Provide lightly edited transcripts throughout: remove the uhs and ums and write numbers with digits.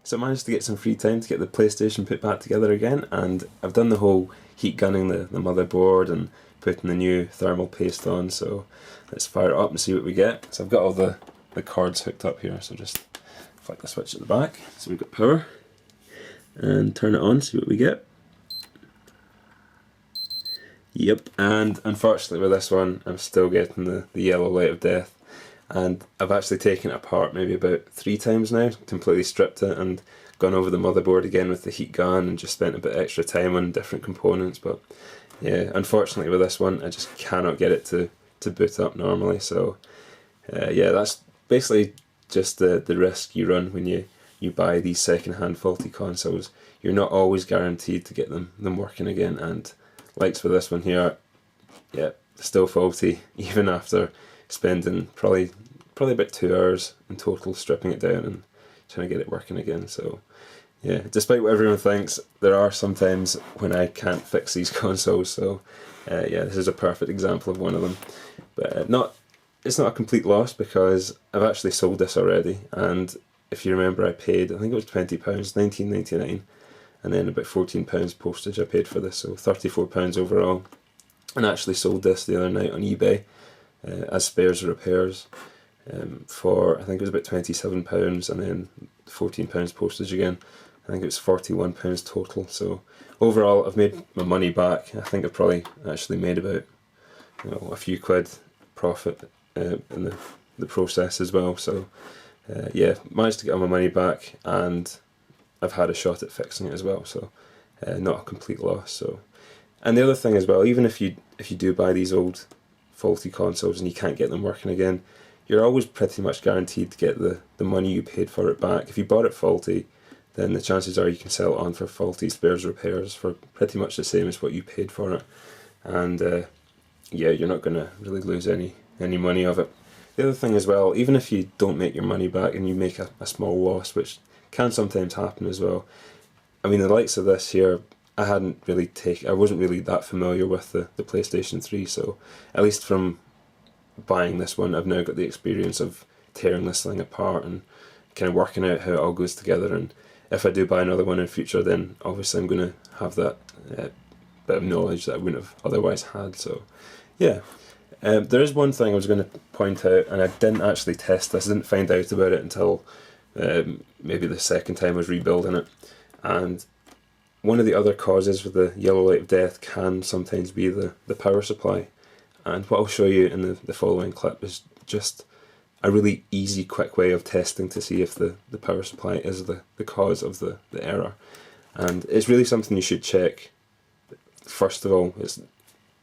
So I managed to get some free time to get the PlayStation put back together again, and I've done the whole heat gunning the motherboard and putting the new thermal paste on, so let's fire it up and see what we get. So I've got all the cords hooked up here, so just flick the switch at the back, so we've got power, and turn it on, see what we get. Yep, and unfortunately with this one I'm still getting the yellow light of death, and I've actually taken it apart maybe about 3 times now, completely stripped it and gone over the motherboard again with the heat gun and just spent a bit extra time on different components. But yeah, unfortunately with this one I just cannot get it to boot up normally, so yeah, that's basically just the risk you run when you buy these second-hand faulty consoles. You're not always guaranteed to get them working again, and likes with this one here, yeah, still faulty even after spending probably about 2 hours in total stripping it down and trying to get it working again. So yeah, despite what everyone thinks, there are some times when I can't fix these consoles, so yeah, this is a perfect example of one of them. But it's not a complete loss, because I've actually sold this already, and if you remember I paid, I think it was £20, £19.99, and then about £14 postage I paid for this, so £34 overall. And I actually sold this the other night on eBay as spares or repairs for, I think it was about £27, and then £14 postage again. I think it was £41 total. So overall I've made my money back. I think I've probably actually made about, you know, a few quid profit in the process as well. So yeah, managed to get all my money back, and I've had a shot at fixing it as well, so not a complete loss. So, and the other thing as well, even if you do buy these old faulty consoles and you can't get them working again, you're always pretty much guaranteed to get the money you paid for it back. If you bought it faulty, then the chances are you can sell it on for faulty spares repairs for pretty much the same as what you paid for it, and yeah, you're not going to really lose any money of it. The other thing as well, even if you don't make your money back and you make a small loss, which can sometimes happen as well. I mean, the likes of this here, I wasn't really that familiar with the PlayStation 3, so at least from buying this one, I've now got the experience of tearing this thing apart and kind of working out how it all goes together. And if I do buy another one in future, then obviously I'm going to have that bit of knowledge that I wouldn't have otherwise had. So yeah, there is one thing I was going to point out, and I didn't actually test this, I didn't find out about it until maybe the second time I was rebuilding it, and one of the other causes for the yellow light of death can sometimes be the power supply. And what I'll show you in the following clip is just a really easy, quick way of testing to see if the power supply is the cause of the error. And it's really something you should check. First of all,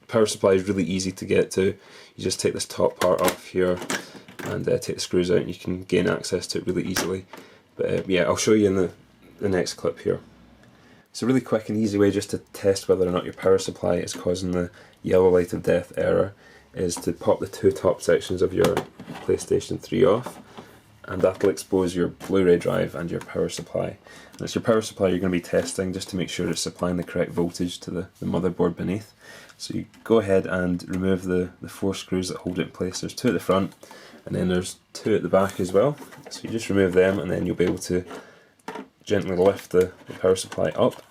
power supply is really easy to get to. You just take this top part off here and take the screws out, and you can gain access to it really easily. But yeah, I'll show you in the next clip here. It's a really quick and easy way just to test whether or not your power supply is causing the yellow light of death error is to pop the 2 top sections of your PlayStation 3 off, and that'll expose your Blu-ray drive and your power supply. And it's your power supply you're going to be testing just to make sure it's supplying the correct voltage to the motherboard beneath. So you go ahead and remove the 4 screws that hold it in place. There's 2 at the front, and then there's 2 at the back as well. So you just remove them, and then you'll be able to gently lift the power supply up.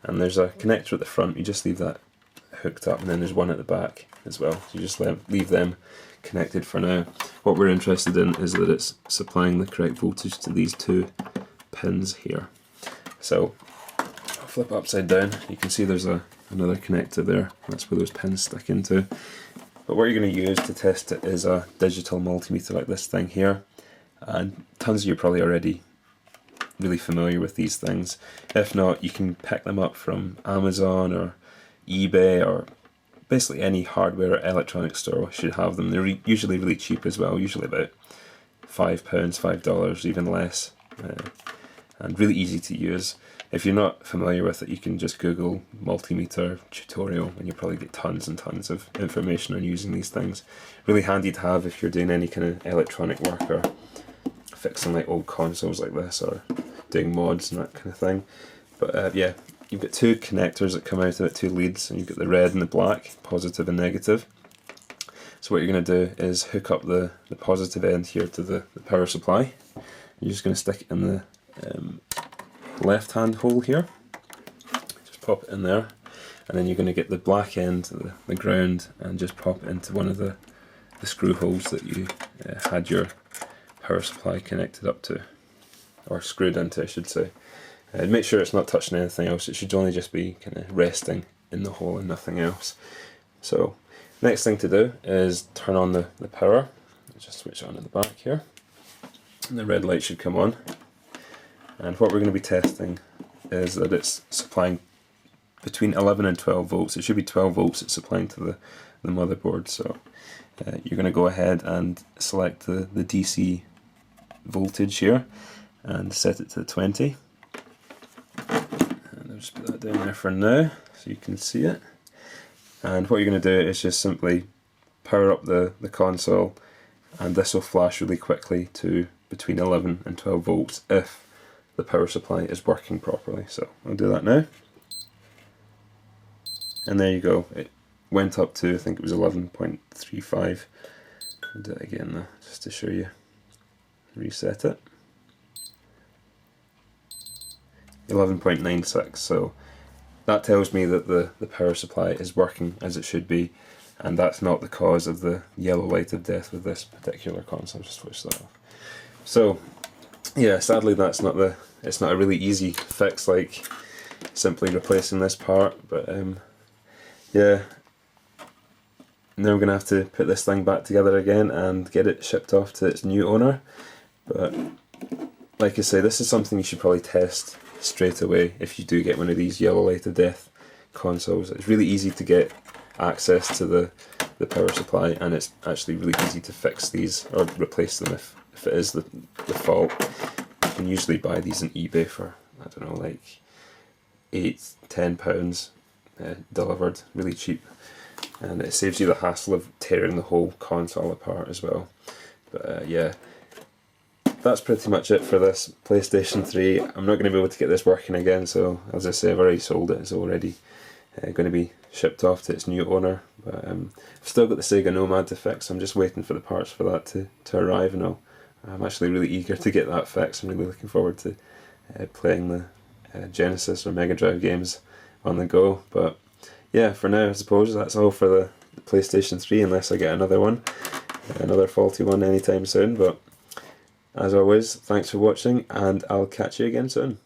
And there's a connector at the front, you just leave that hooked up, and then there's one at the back as well. So you just leave them connected for now. What we're interested in is that it's supplying the correct voltage to these 2 pins here. So I'll flip it upside down, you can see there's another connector there, that's where those pins stick into. But what you're going to use to test it is a digital multimeter like this thing here, and tons of you are probably already really familiar with these things. If not, you can pick them up from Amazon or eBay, or basically any hardware or electronics store should have them. They're usually really cheap as well, usually about £5, $5, even less, and really easy to use. If you're not familiar with it, you can just Google multimeter tutorial and you'll probably get tons and tons of information on using these things. Really handy to have if you're doing any kind of electronic work or fixing like old consoles like this, or doing mods and that kind of thing. But yeah, you've got 2 connectors that come out of it, 2 leads, and you've got the red and the black, positive and negative. So what you're going to do is hook up the positive end here to the power supply. You're just going to stick it in left hand hole here. Just pop it in there, and then you're going to get the black end, the ground, and just pop it into one of the screw holes that you had your power supply connected up to, or screwed into I should say. Make sure it's not touching anything else, it should only just be kind of resting in the hole and nothing else. So next thing to do is turn on the power. Just switch on in the back here, and the red light should come on. And what we're going to be testing is that it's supplying between 11 and 12 volts. It should be 12 volts it's supplying to the motherboard. So you're going to go ahead and select the DC voltage here and set it to 20. And I'll just put that down there for now so you can see it. And what you're going to do is just simply power up the console, and this will flash really quickly to between 11 and 12 volts if the power supply is working properly. So I'll do that now. And there you go, it went up to, I think it was 11.35. I'll do it again though, just to show you. Reset it. 11.96, so that tells me that the power supply is working as it should be, and that's not the cause of the yellow light of death with this particular console. Just switch that off. So yeah, sadly it's not a really easy fix like simply replacing this part, but yeah, now we're going to have to put this thing back together again and get it shipped off to its new owner. But like I say, this is something you should probably test straight away if you do get one of these yellow light of death consoles. It's really easy to get access to the power supply, and it's actually really easy to fix these or replace them if it is the fault. You can usually buy these on eBay for, I don't know, like £8–10 delivered, really cheap, and it saves you the hassle of tearing the whole console apart as well. But yeah, that's pretty much it for this PlayStation 3. I'm not going to be able to get this working again, so as I say, I've already sold it. It's already going to be shipped off to its new owner. But I've still got the Sega Nomad to fix. I'm just waiting for the parts for that to arrive, and I'm actually really eager to get that fixed. I'm really looking forward to playing the Genesis or Mega Drive games on the go. But yeah, for now I suppose that's all for the PlayStation 3, unless I get another faulty one anytime soon. But as always, thanks for watching, and I'll catch you again soon.